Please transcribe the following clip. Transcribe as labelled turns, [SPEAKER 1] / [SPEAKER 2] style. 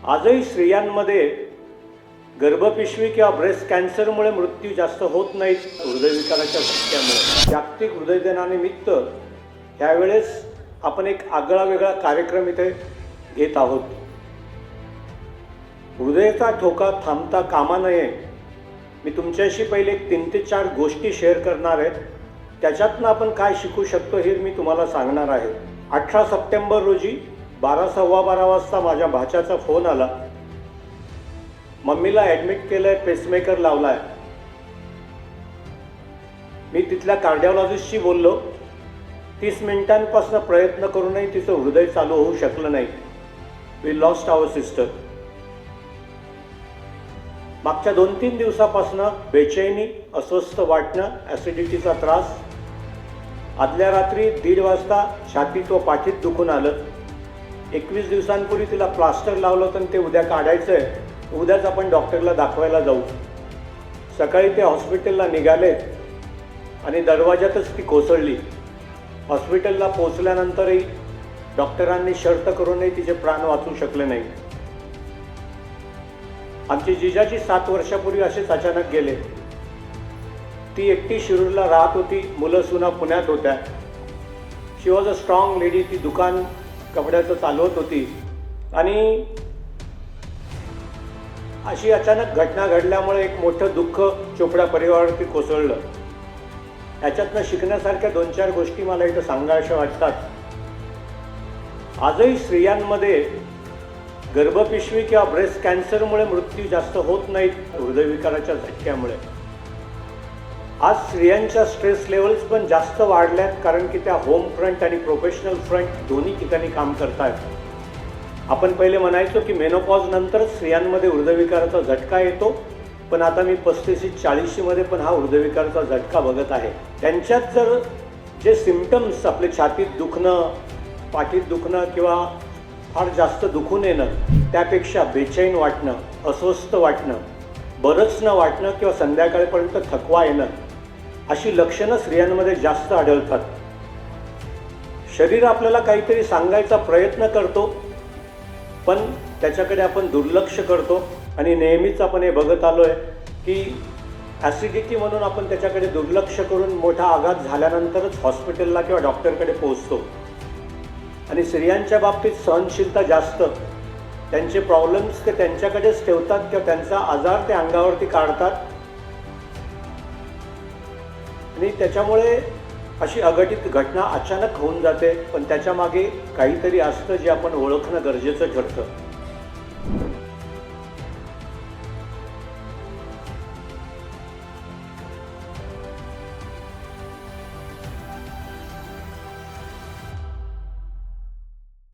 [SPEAKER 1] आजही स्त्रियांमध्ये गर्भपिशवी किंवा ब्रेस्ट कॅन्सरमुळे मृत्यू जास्त होत नाहीत हृदयविकाराच्या झटक्यामुळे. जागतिक हृदय दिनानिमित्त यावेळेस आपण एक आगळा वेगळा कार्यक्रम इथे घेत आहोत. हृदयाचा ठोका थांबता कामा नये. मी तुमच्याशी पहिले 3 ते 4 गोष्टी शेअर करणार आहे. त्याच्यातनं आपण काय शिकू शकतो हे मी तुम्हाला सांगणार आहे. 18 सप्टेंबर रोजी 12:15 वाजता माझ्या भाच्याचा फोन आला. मम्मीला ॲडमिट केलं आहे, पेसमेकर लावला आहे. मी तिथल्या कार्डिओलॉजिस्टशी बोललो. 30 मिनिटांपासून प्रयत्न करूनही तिचं हृदय चालू होऊ शकलं नाही. We lost our sister. मागच्या 2-3 दिवसापासून बेचैनी, अस्वस्थ वाटणं, ॲसिडिटीचा त्रास. आदल्या रात्री 1:30 वाजता छातीत व पाठीत दुखून आलं. 21 दिवसांपूर्वी तिला प्लास्टर लावलं तर ते उद्या काढायचं आहे. उद्याच आपण डॉक्टरला दाखवायला जाऊ. सकाळी ते हॉस्पिटलला निघाले आणि दरवाजातच ती कोसळली. हॉस्पिटलला पोहोचल्यानंतरही डॉक्टरांनी शर्त करूनही तिचे प्राण वाचू शकले नाही. आमची जिजाजी 7 वर्षापूर्वी असेच अचानक गेले. ती एकटी शिरूरला राहत होती. मुलं सुना पुण्यात होत्या. शी वॉज अ स्ट्रॉंग लेडी. ती दुकान कपड्याचं चालवत होती आणि अशी अचानक घटना घडल्यामुळे एक मोठं दुःख चोपडा परिवारावरती कोसळलं. याच्यातनं शिकण्यासारख्या 2-4 गोष्टी मला इथं सांगाव्याशा वाटतात. आजही स्त्रियांमध्ये गर्भपिशवी किंवा ब्रेस्ट कॅन्सरमुळे मृत्यू जास्त होत नाहीत हृदयविकाराच्या झटक्यामुळे. आज स्त्रियांच्या स्ट्रेस लेवल्स पण जास्त वाढल्यात कारण की त्या होम फ्रंट आणि प्रोफेशनल फ्रंट दोन्ही ठिकाणी काम करतायत. आपण पहिले म्हणायचो की मेनोपॉज नंतर स्त्रियांमध्ये हृदयविकाराचा झटका येतो, पण आता मी 35-40मध्ये पण हा हृदयविकाराचा झटका बघत आहे. त्यांच्यात जर जे सिम्पटम्स आपले छातीत दुखणं, पाठीत दुखणं किंवा फार जास्त दुखून येणं, त्यापेक्षा बेचैन वाटणं, अस्वस्थ वाटणं, बरंच न वाटणं किंवा संध्याकाळपर्यंत थकवा येणं, अशी लक्षणं स्त्रियांमध्ये जास्त आढळतात. शरीर आपल्याला काहीतरी सांगायचा प्रयत्न करतो, पण त्याच्याकडे आपण दुर्लक्ष करतो आणि नेहमीच आपण हे बघत आलो आहे की ॲसिडिटी म्हणून आपण त्याच्याकडे दुर्लक्ष करून मोठा आघात झाल्यानंतरच हॉस्पिटलला किंवा डॉक्टरकडे पोहोचतो. आणि स्त्रियांच्या बाबतीत सहनशीलता जास्त. त्यांचे प्रॉब्लेम्स ते त्यांच्याकडेच ठेवतात किंवा त्यांचा आजार ते अंगावरती काढतात आणि त्याच्यामुळे अशी अघटित घटना अचानक होऊन जाते. पण त्याच्यामागे काहीतरी असतं जे आपण ओळखणं गरजेचं ठरतं.